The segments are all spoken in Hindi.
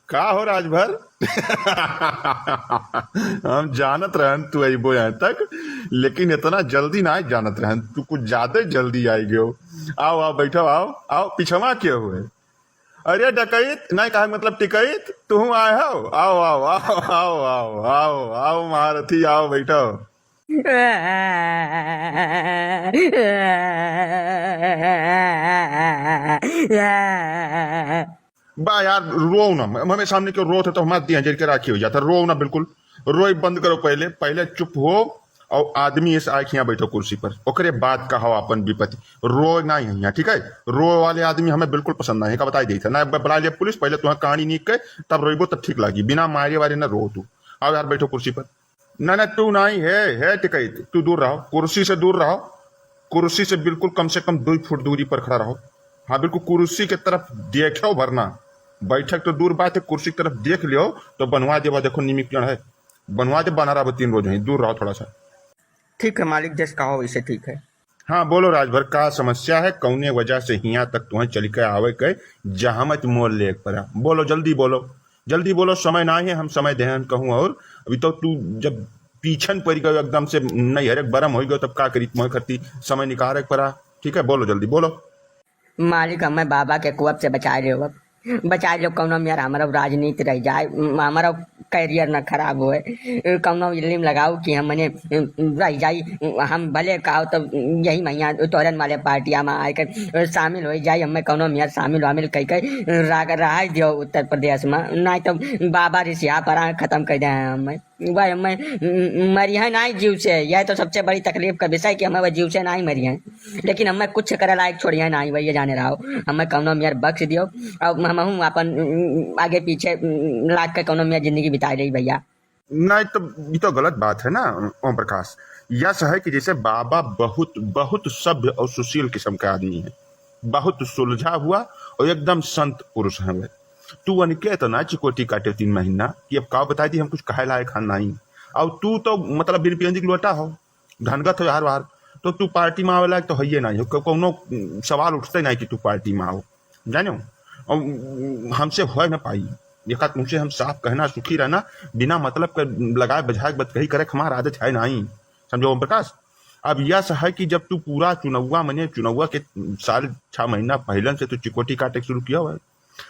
का हो राजभर। हम जानत रहन तू अबो यहाँ तक, लेकिन इतना जल्दी ना जानत रहन, तू कुछ ज्यादा जल्दी आई गयो। आओ आओ बैठो, आओ आओ, पिछवा के हुए। अरे डकैत नहीं कहा, मतलब टिकैत तू आए हो। आओ आओ आओ आओ आओ आओ आओ महारथी, आओ बैठो। बा यार रो ना, हमें सामने क्यों रो थे, तो हमारे दिया जल के राखी हो जाता। रो ना बिल्कुल, रोई बंद करो, पहले पहले चुप हो। और आदमी इस आख यहाँ बैठो कुर्सी पर, ओकरे बात कहो अपन विपत्ति। रो ना यहाँ, ठीक है। रो वाले आदमी हमें बिल्कुल पसंद नहीं, का बताई दी था ना। बुला लिया पुलिस, पहले तुम्हें कहानी नीक के तब रोइबो, तब ठीक लगी। बिना मारे वारे ना रो तू। आओ यार बैठो कुर्सी पर। ना ना तू नहीं है टिकैत, तू दूर रहो, कुर्सी से दूर रहो। कुर्सी से बिल्कुल कम से कम 2 फुट दूरी पर खड़ा रहो। हाँ बिल्कुल कुर्सी की तरफ देखो, भरना बैठक तो दूर बात है, कुर्सी की तरफ देख लियो तो बनवा दे। देखो निमित्रण है, बनवा दे, बना रहा 3 रोज है, दूर रहो थोड़ा सा। ठीक है मालिक, जैसे कहो वैसे ठीक है। हाँ बोलो राजभर, का समस्या है, कौने वजह से यहाँ तक तुम्हें चल के आवे के जहामत मोल ले पड़ा। बोलो जल्दी बोलो, जल्दी बोलो, समय ना है, हम समय देहन कहूँ। और अभी तो तू जब पीछन पड़ गयो एकदम से, नहीं हरे बरम हो गयो, तब का करी तुम्हें करती, समय निकाल पड़ा। ठीक है बोलो जल्दी बोलो। मालिक हमें बाबा के कुअब से बचा लियो, बचा लो। कौनो में यार हमारा राजनीति रह जाए, हमारा करियर न खराब होए। कौनो इल्म लगाओ कि हम मने रह जाई, हम भले कहो तो यही महीना तोरन वाले पार्टिया में आकर शामिल हो जाए। हमें कौनो में यार शामिल वामिल कह कर रहा दियो उत्तर प्रदेश में, नहीं तो बाबा रिसिया पर खत्म कर दे। हमें भाई हमें मरी है नहीं जीव से, यह तो सबसे बड़ी तकलीफ का विषय कि हमें वह जीव से नहीं मरी है। लेकिन हमें कुछ करे लायक छोड़ी है नहीं, वही जाने रहा हो। हमें कौनो में यार बख्श दियो, अब हम अपन आगे पीछे लाग के कौनो में जिंदगी बिता रही भैया। नहीं तो ये तो गलत बात है ना ओम प्रकाश। यह है कि जैसे बाबा बहुत बहुत सभ्य और सुशील किस्म का आदमी है, बहुत सुलझा हुआ और एकदम संत पुरुष है वे। तू अनिकेत ना चिकोटी काटे 3 महीना कि अब का बता दी, हम कुछ कहे लायक खान नहीं। और तू तो मतलब बिरपियंजी की लोटा हो, धनगत हो, हर बार तो तू पार्टी में आवे लायक तो है नहीं हो। कोनो सवाल उठते नहीं कि तू पार्टी में आओ, जानो। और हमसे हो ना पाई, देखा तुमसे हम साफ कहना, सुखी रहना, बिना मतलब कर लगाए बजाय बत कही करे, हमारा आदत है नहीं, समझो ओम प्रकाश। अब यह है कि जब तू पूरा चुनौवा मने चुनौवा के 6 महीना पहले से तू चिकोटी काटे शुरू किया है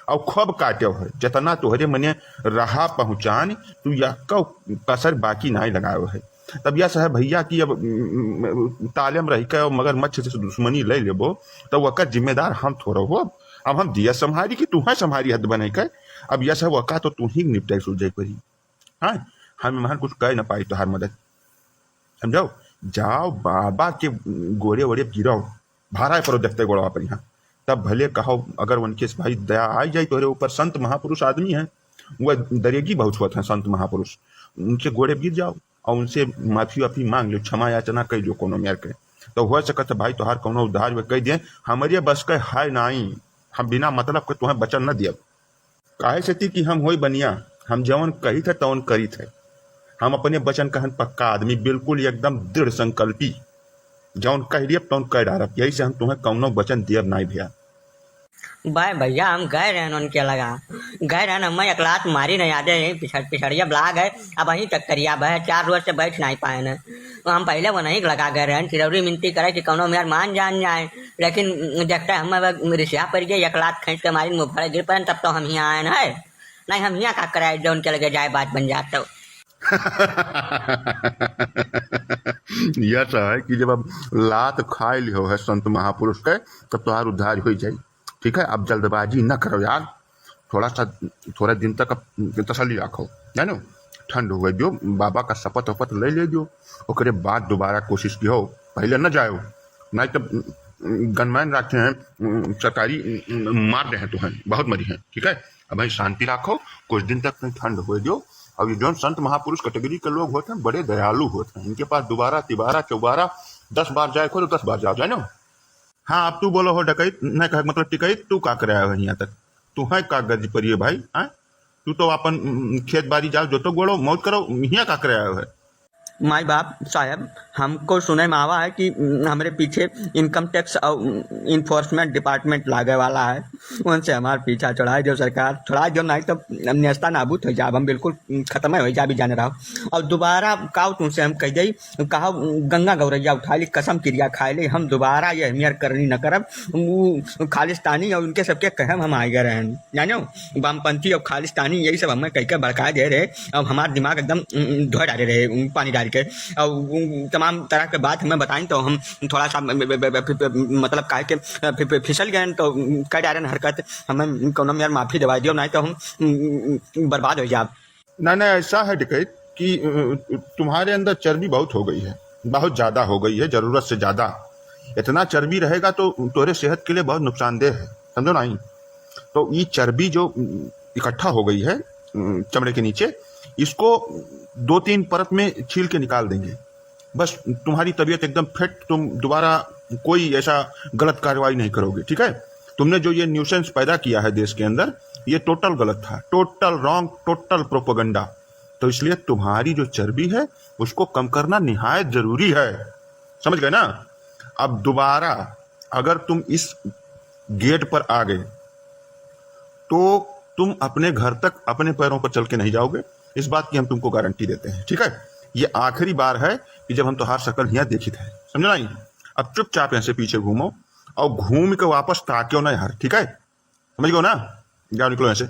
और खूब काटे है, जितना तुहरे मने रहा पहुंचान तू यह कसर बाकी नहीं लगाए है। तब यह है भैया कि अब तालेम रह के मगर मच्छ से दुश्मनी ले लेबो तो वकर जिम्मेदार हम थोड़ा हो। अब हम दिया संभारी कि तू है संभारी हद बने के। अब यह सब वका तो तू ही निपटाई सुलझाई पड़ी। हाँ हम वहां कुछ कह ना पाई तुहार मदद, समझो। जाओ बाबा के गोरे वोरे गिराओ, भाड़ा करो देखते गोड़ा पर यहाँ, तब भले कहो अगर उनके भाई दया आ जाए तोरे ऊपर। संत महापुरुष आदमी है, वह दरेगी बहुत होते हैं संत महापुरुष, उनके गोड़े गिर जाओ और उनसे माफी वाफी मांग लो, क्षमा याचना कह लो कोनो मेर के, तो हो सकता भाई तोहार कोनो उद्धार वे कह दिए। हमारे बस के है नहीं, हम बिना मतलब के तुम्हें वचन न दिया। काहे से कि हम होई बनिया, हम जवन कही थे तवन करी थे। हम अपने वचन कहन पक्का आदमी, बिल्कुल एकदम दृढ़ संकल्पी, जवन कह दिए तवन कह डारब। यही से हम तुम्हें कौनो वचन दिया नहीं भैया। भाई भैया हम गए रहे उनके लगा, गए रहे हमें अकलात मारी नहीं यादे पिछड़िया बुला गए। अब वहीं तक करिया भाई 4 रोज से बैठ नहीं पाए न, तो हम पहले वो नहीं लगा गए रहे, चिरौरी मिनती करे कि कौनो मेरा मान जान जाए। लेकिन देखते हम रिसिया पड़ गए, अकलात खींच के मारी मुँह भरे गिर पड़े, तब तो हम यहाँ आए न है। नहीं हम यहाँ का कराए जो उनके लगे जाए बात बन जाते। यह है कि जब अब लात खाए लियो है संत महापुरुष के, तब तुम्हार उद्धार हो जाए। ठीक है, अब जल्दबाजी न करो यार, थोड़ा दिन तक अब तसल्ली रखो, जानो। ठंड हो गई जो बाबा का शपथ वपथ ले ले जो, ओकरे बाद दोबारा कोशिश की हो, पहले न जाओ नहीं तो गनमैन रखे हैं सरकारी, मार रहे हैं तुम्हें, बहुत मरी हैं। ठीक है, अब भाई शांति रखो, कुछ दिन तक ठंड हो जो। अब ये जो संत महापुरुष कैटेगरी के लोग होते हैं बड़े दयालु होते हैं, इनके पास दोबारा तिबारा चौबारा 10 बार जाए को तो 10 बार जाओ, जानो। हाँ अब तू बोलो हो डकैत, नहीं कह मतलब टिकैत, तू का करे है यहाँ तक, तू है का गज परिए भाई। हाँ तू तो अपन खेत बाड़ी जाओ, जो तो गोड़ो मौत करो, यहाँ का करे है। माई बाप साहब, हमको सुने में आवा है कि हमारे पीछे इनकम टैक्स और इन्फोर्समेंट डिपार्टमेंट लागे वाला है। उनसे हमारा पीछा छुड़ा दो सरकार, छुड़ा दो, नहीं तो नेस्ता नाबूद हो जाए, हम बिल्कुल खत्म हो जाए भी जाने रहो। और दोबारा काव तुमसे हम कह दी, कहा गंगा गौरैया उठा ली, कसम क्रिया खाए ली, हम दोबारा ये अहमियत करनी न करब। वो खालिस्तानी और उनके सबके कहम हम आए गए रहन, जानो वामपंथी और खालिस्तानी यही सब हमें कह के भड़का दे रहे। अब हमारा दिमाग एकदम धो डाले रहे पानी डाल के, और तमाम तरह के बात हमें बताएं तो हम थोड़ा सा मतलब कह के फिसल गए तो कह डाले हरकत, हमें कोनो यार माफी दवा दियो, नहीं तो हम बर्बाद हो जाए। ना ऐसा है डकैत कि तुम्हारे अंदर चर्बी बहुत हो गई है, बहुत ज्यादा हो गई है, जरूरत से ज्यादा। इतना चर्बी रहेगा तो तुम्हारे सेहत के लिए बहुत नुकसानदेह है, समझो नहीं। तो ये चर्बी जो इकट्ठा हो गई है चमड़े के नीचे, इसको 2-3 परत में छील के निकाल देंगे, बस तुम्हारी तबीयत एकदम फिट, तुम दोबारा कोई ऐसा गलत कार्रवाई नहीं करोगे, ठीक है। तुमने जो ये न्यूसेंस पैदा किया है देश के अंदर, ये टोटल गलत था, टोटल रॉन्ग, टोटल प्रोपेगेंडा। तो इसलिए तुम्हारी जो चर्बी है उसको कम करना निहायत जरूरी है, समझ गए ना। अब दोबारा अगर तुम इस गेट पर आ गए तो तुम अपने घर तक अपने पैरों पर चल के नहीं जाओगे, इस बात की हम तुमको गारंटी देते हैं, ठीक है। ये आखिरी बार है कि जब हम तुम्हार शकल यहाँ देखित है, समझो नहीं। अब चुपचाप यहाँ से पीछे घूमो और घूम के वापस ताकियो ना यार, ठीक है, समझ गए ना। जाओ निकलो यहाँ से।